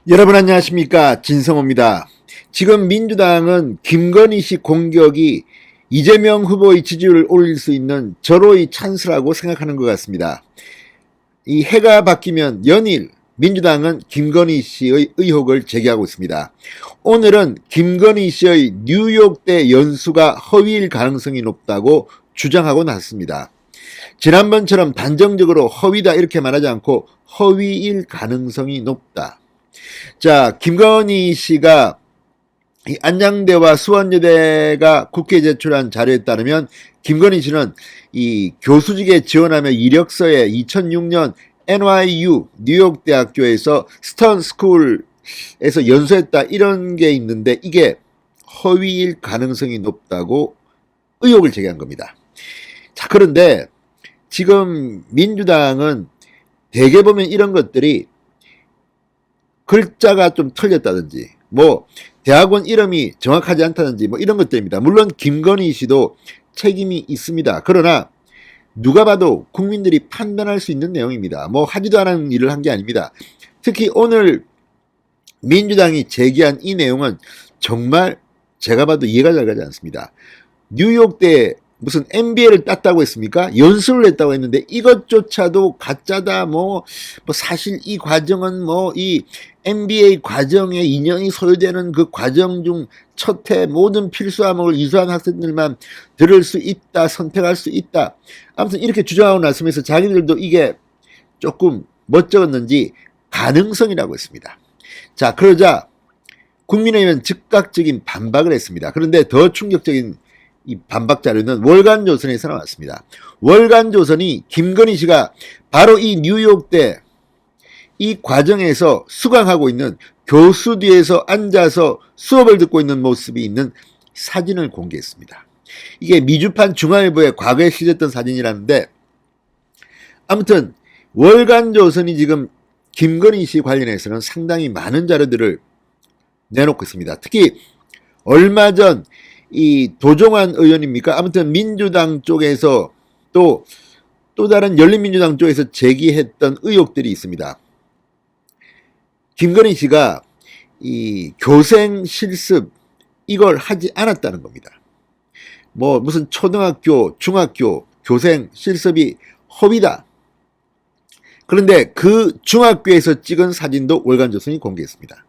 여러분 안녕하십니까, 진성호입니다. 지금 민주당은 김건희 씨 공격이 이재명 후보의 지지율을 올릴 수 있는 절호의 찬스라고 생각하는 것 같습니다. 이 해가 바뀌면 연일 민주당은 김건희 씨의 의혹을 제기하고 있습니다. 오늘은 김건희 씨의 뉴욕대 연수가 허위일 가능성이 높다고 주장하고 나섰습니다. 지난번처럼 단정적으로 허위다 이렇게 말하지 않고 허위일 가능성이 높다. 자, 김건희 씨가 이 안양대와 수원여대가 국회에 제출한 자료에 따르면 김건희 씨는 이 교수직에 지원하며 이력서에 2006년 NYU 뉴욕대학교에서 스턴 스쿨에서 연수했다 이런 게 있는데 이게 허위일 가능성이 높다고 의혹을 제기한 겁니다. 자, 그런데 지금 민주당은 대개 보면 이런 것들이 글자가 좀 틀렸다든지 뭐 대학원 이름이 정확하지 않다든지 뭐 이런 것들입니다. 물론 김건희 씨도 책임이 있습니다. 그러나 누가 봐도 국민들이 판단할 수 있는 내용입니다. 뭐 하지도 않은 일을 한 게 아닙니다. 특히 오늘 민주당이 제기한 이 내용은 정말 제가 봐도 이해가 잘 가지 않습니다. 뉴욕대 무슨 MBA를 땄다고 했습니까? 연수를 했다고 했는데 이것조차도 가짜다. 뭐 사실 이 과정은 뭐 이 MBA 과정에 2년이 소요되는 그 과정 중 첫 해 모든 필수 과목을 이수한 학생들만 들을 수 있다, 선택할 수 있다. 아무튼 이렇게 주장하고 나서면서 자기들도 이게 조금 멋쩍었는지 가능성이라고 했습니다. 자, 그러자 국민의힘은 즉각적인 반박을 했습니다. 그런데 더 충격적인 이 반박 자료는 월간조선에서 나왔습니다. 월간조선이 김건희 씨가 바로 이 뉴욕대 이 과정에서 수강하고 있는 교수 뒤에서 앉아서 수업을 듣고 있는 모습이 있는 사진을 공개했습니다. 이게 미주판 중앙일보에 과거에 실렸던 사진이라는데 아무튼 월간조선이 지금 김건희 씨 관련해서는 상당히 많은 자료들을 내놓고 있습니다. 특히 얼마 전 이 도종환 의원입니까? 아무튼 민주당 쪽에서 또 다른 열린민주당 쪽에서 제기했던 의혹들이 있습니다. 김건희 씨가 이 교생 실습 이걸 하지 않았다는 겁니다. 뭐 무슨 초등학교, 중학교 교생 실습이 허위다. 그런데 그 중학교에서 찍은 사진도 월간조선이 공개했습니다.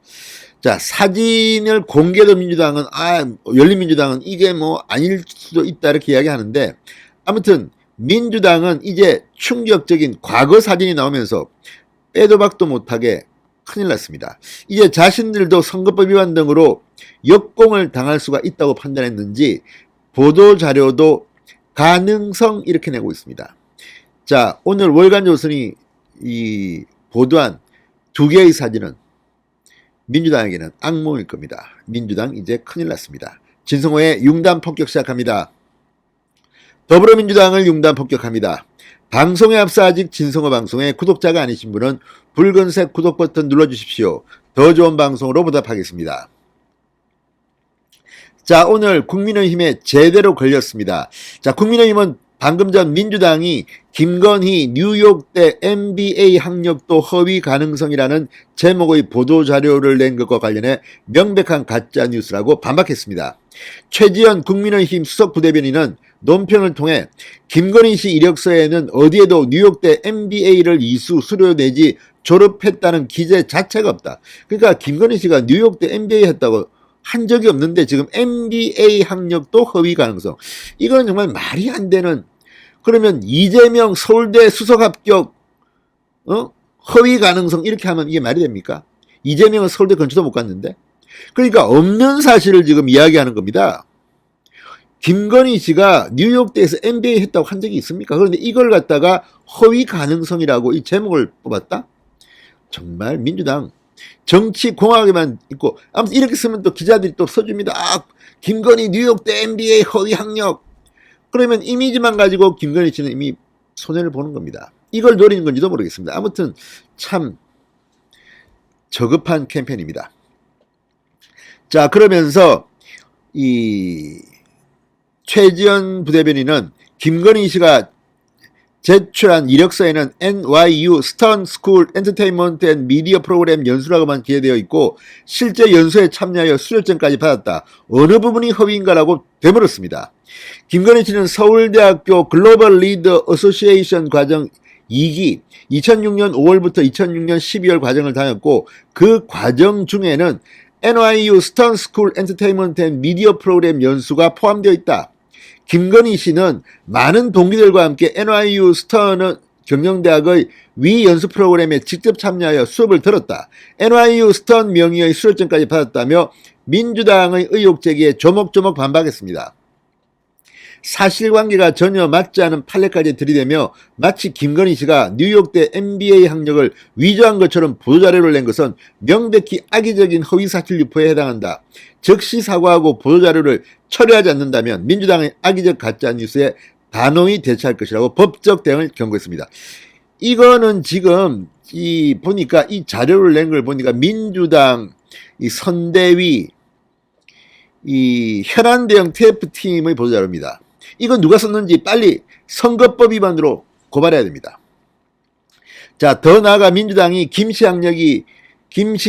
자, 사진을 공개도 민주당은 열린민주당은 이게 뭐 아닐 수도 있다 이렇게 이야기하는데 아무튼 민주당은 이제 충격적인 과거 사진이 나오면서 빼도 박도 못하게 큰일 났습니다. 이제 자신들도 선거법 위반 등으로 역공을 당할 수가 있다고 판단했는지 보도자료도 가능성 이렇게 내고 있습니다. 자, 오늘 월간조선이 이 보도한 두 개의 사진은 민주당에게는 악몽일 겁니다. 민주당 이제 큰일 났습니다. 진성호의 융단 폭격 시작합니다. 더불어민주당을 융단 폭격합니다. 방송에 앞서 아직 진성호 방송에 구독자가 아니신 분은 붉은색 구독 버튼 눌러주십시오. 더 좋은 방송으로 보답하겠습니다. 자, 오늘 국민의힘에 제대로 걸렸습니다. 자, 국민의힘은 방금 전 민주당이 김건희 뉴욕대 MBA 학력도 허위 가능성이라는 제목의 보도자료를 낸 것과 관련해 명백한 가짜뉴스라고 반박했습니다. 최지연 국민의힘 수석부대변인은 논평을 통해 김건희 씨 이력서에는 어디에도 뉴욕대 MBA를 이수 수료내지 졸업했다는 기재 자체가 없다. 그러니까 김건희 씨가 뉴욕대 MBA 했다고 한 적이 없는데 지금 MBA 학력도 허위 가능성. 이건 정말 말이 안 되는. 그러면 이재명 서울대 수석 합격 허위 가능성 이렇게 하면 이게 말이 됩니까? 이재명은 서울대 근처도 못 갔는데. 그러니까 없는 사실을 지금 이야기하는 겁니다. 김건희 씨가 뉴욕대에서 MBA 했다고 한 적이 있습니까? 그런데 이걸 갖다가 허위 가능성이라고 이 제목을 뽑았다? 정말 민주당 정치 공학에만 있고 아무튼 이렇게 쓰면 또 기자들이 또 써줍니다. 김건희 뉴욕대 MBA 허위 학력. 그러면 이미지만 가지고 김건희 씨는 이미 손해를 보는 겁니다. 이걸 노리는 건지도 모르겠습니다. 아무튼 참 저급한 캠페인입니다. 자, 그러면서 이 최지연 부대변인은 김건희 씨가 제출한 이력서에는 NYU 스턴 스쿨 엔터테인먼트 앤 미디어 프로그램 연수라고만 기재되어 있고 실제 연수에 참여하여 수료증까지 받았다. 어느 부분이 허위인가라고 되물었습니다. 김건희 씨는 서울대학교 글로벌 리더 어소시에이션 과정 2기 2006년 5월부터 2006년 12월 과정을 다녔고 그 과정 중에는 NYU 스턴 스쿨 엔터테인먼트 앤 미디어 프로그램 연수가 포함되어 있다. 김건희 씨는 많은 동기들과 함께 NYU 스턴 경영대학의 위 연수 프로그램에 직접 참여하여 수업을 들었다. NYU 스턴 명의의 수료증까지 받았다며 민주당의 의혹 제기에 조목조목 반박했습니다. 사실관계가 전혀 맞지 않은 판례까지 들이대며 마치 김건희 씨가 뉴욕대 MBA 학력을 위조한 것처럼 보도자료를 낸 것은 명백히 악의적인 허위사실 유포에 해당한다. 즉시 사과하고 보도자료를 철회하지 않는다면 민주당의 악의적 가짜뉴스에 단호히 대처할 것이라고 법적 대응을 경고했습니다. 이거는 지금 보니까 이 자료를 낸 걸 보니까 민주당 이 선대위 이 현안 대응 TF팀의 보도자료입니다. 이건 누가 썼는지 빨리 선거법 위반으로 고발해야 됩니다. 자, 더 나아가 민주당이 김씨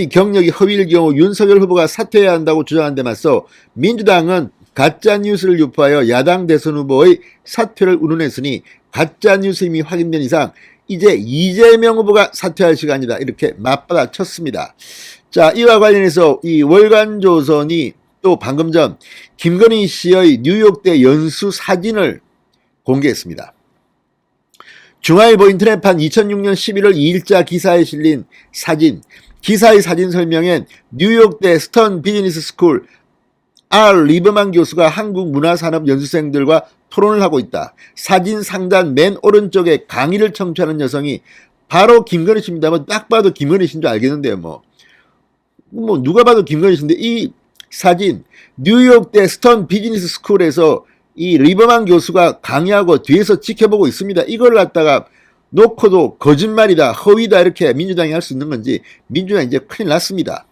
경력이 허위일 경우 윤석열 후보가 사퇴해야 한다고 주장한 데 맞서 민주당은 가짜뉴스를 유포하여 야당 대선 후보의 사퇴를 운운했으니 가짜뉴스임이 확인된 이상 이제 이재명 후보가 사퇴할 시간이다. 이렇게 맞받아쳤습니다. 자, 이와 관련해서 이 월간조선이 또 방금 전 김건희 씨의 뉴욕대 연수 사진을 공개했습니다. 중앙일보 인터넷판 2006년 11월 2일자 기사에 실린 사진, 기사의 사진 설명엔 뉴욕대 스턴 비즈니스 스쿨 R. 리버만 교수가 한국 문화산업 연수생들과 토론을 하고 있다. 사진 상단 맨 오른쪽에 강의를 청취하는 여성이 바로 김건희 씨입니다. 딱 봐도 김건희 씨인 줄 알겠는데요. 뭐 누가 봐도 김건희 씨인데 이 사진 뉴욕대 스턴 비즈니스 스쿨에서 이 리버만 교수가 강의하고 뒤에서 지켜보고 있습니다. 이걸 갖다가 놓고도 거짓말이다, 허위다 이렇게 민주당이 할 수 있는 건지 민주당이 이제 큰일 났습니다.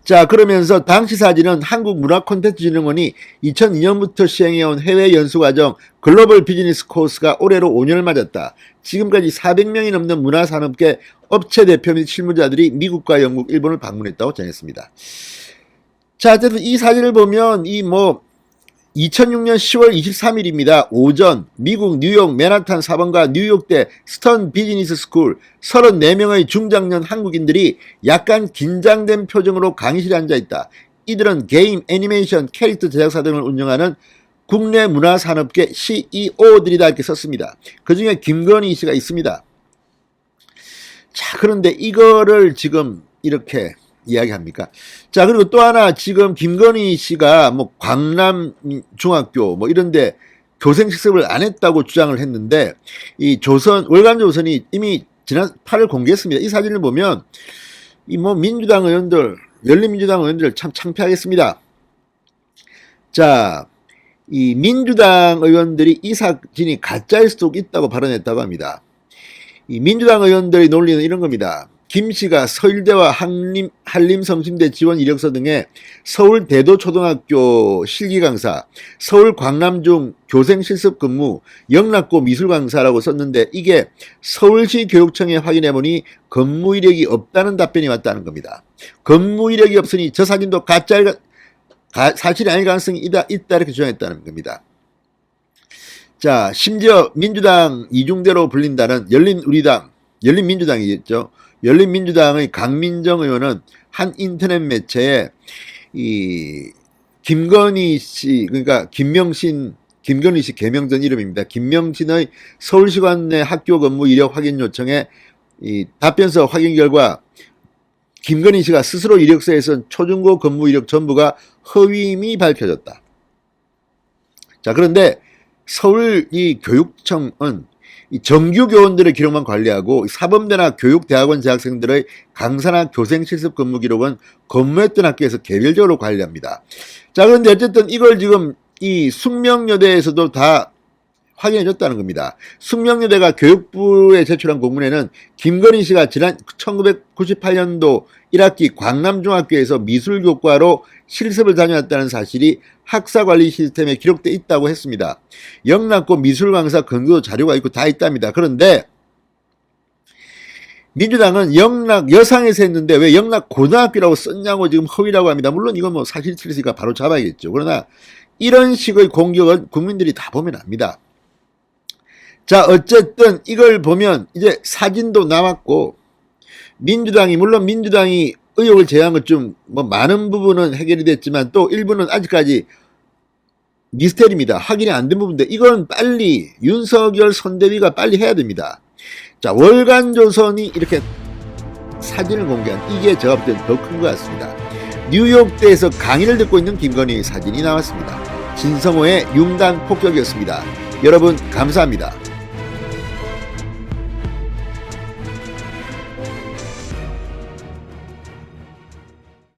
자, 그러면서 당시 사진은 한국문화콘텐츠진흥원이 2002년부터 시행해온 해외 연수과정 글로벌 비즈니스 코스가 올해로 5년을 맞았다. 지금까지 400명이 넘는 문화산업계 업체 대표 및 실무자들이 미국과 영국, 일본을 방문했다고 전했습니다. 자, 어쨌든 이 사진을 보면 2006년 10월 23일입니다. 오전 미국 뉴욕 맨하탄 4번가 뉴욕대 스턴 비즈니스 스쿨 34명의 중장년 한국인들이 약간 긴장된 표정으로 강의실에 앉아있다. 이들은 게임, 애니메이션, 캐릭터 제작사 등을 운영하는 국내 문화산업계 CEO들이다 이렇게 썼습니다. 그 중에 김건희 씨가 있습니다. 자, 그런데 이거를 지금 이렇게 이야기합니까? 자, 그리고 또 하나 지금 김건희 씨가 광남 중학교 이런데 교생 실습을 안 했다고 주장을 했는데 이 월간조선이 이미 지난 8일 공개했습니다. 이 사진을 보면 민주당 의원들, 열린민주당 의원들 참 창피하겠습니다. 자, 이 민주당 의원들이 이 사진이 가짜일 수도 있다고 발언했다고 합니다. 이 민주당 의원들의 논리는 이런 겁니다. 김 씨가 서울대와 한림성심대 지원 이력서 등에 서울 대도초등학교 실기 강사, 서울 광남중 교생 실습 근무, 영락고 미술 강사라고 썼는데 이게 서울시 교육청에 확인해보니 근무 이력이 없다는 답변이 왔다는 겁니다. 근무 이력이 없으니 저 사진도 사실이 아닐 가능성이 있다 이렇게 주장했다는 겁니다. 자, 심지어 민주당 이중대로 불린다는 열린민주당이겠죠. 열린민주당의 강민정 의원은 한 인터넷 매체에 김건희 씨, 그러니까 김건희 씨 개명전 이름입니다. 김명신의 서울시관 내 학교 근무 이력 확인 요청에 답변서 확인 결과 김건희 씨가 스스로 이력서에 쓴 초중고 근무 이력 전부가 허위임이 밝혀졌다. 자, 그런데 서울 교육청은 정규 교원들의 기록만 관리하고 사범대나 교육대학원 재학생들의 강사나 교생 실습 근무 기록은 근무했던 학교에서 개별적으로 관리합니다. 자, 그런데 어쨌든 이걸 지금 이 숙명여대에서도 다 확인해줬다는 겁니다. 숙명여대가 교육부에 제출한 공문에는 김건희 씨가 지난 1998년도 1학기 광남중학교에서 미술교과로 실습을 다녀왔다는 사실이 학사관리 시스템에 기록돼 있다고 했습니다. 영락고 미술강사 근거 자료가 있고 다 있답니다. 그런데 민주당은 영락 여상에서 했는데 왜 영락 고등학교라고 썼냐고 지금 허위라고 합니다. 물론 이건 뭐 사실 틀리니까 바로 잡아야겠죠. 그러나 이런 식의 공격은 국민들이 다 보면 압니다. 자, 어쨌든 이걸 보면 이제 사진도 나왔고 물론 민주당이 의혹을 제기한 것 좀 뭐 많은 부분은 해결이 됐지만 또 일부는 아직까지 미스테리입니다. 확인이 안 된 부분인데 이건 빨리 윤석열 선대위가 빨리 해야 됩니다. 자, 월간조선이 이렇게 사진을 공개한 이게 제가 볼 때 더 큰 것 같습니다. 뉴욕대에서 강의를 듣고 있는 김건희 사진이 나왔습니다. 진성호의 융단 폭격이었습니다. 여러분 감사합니다.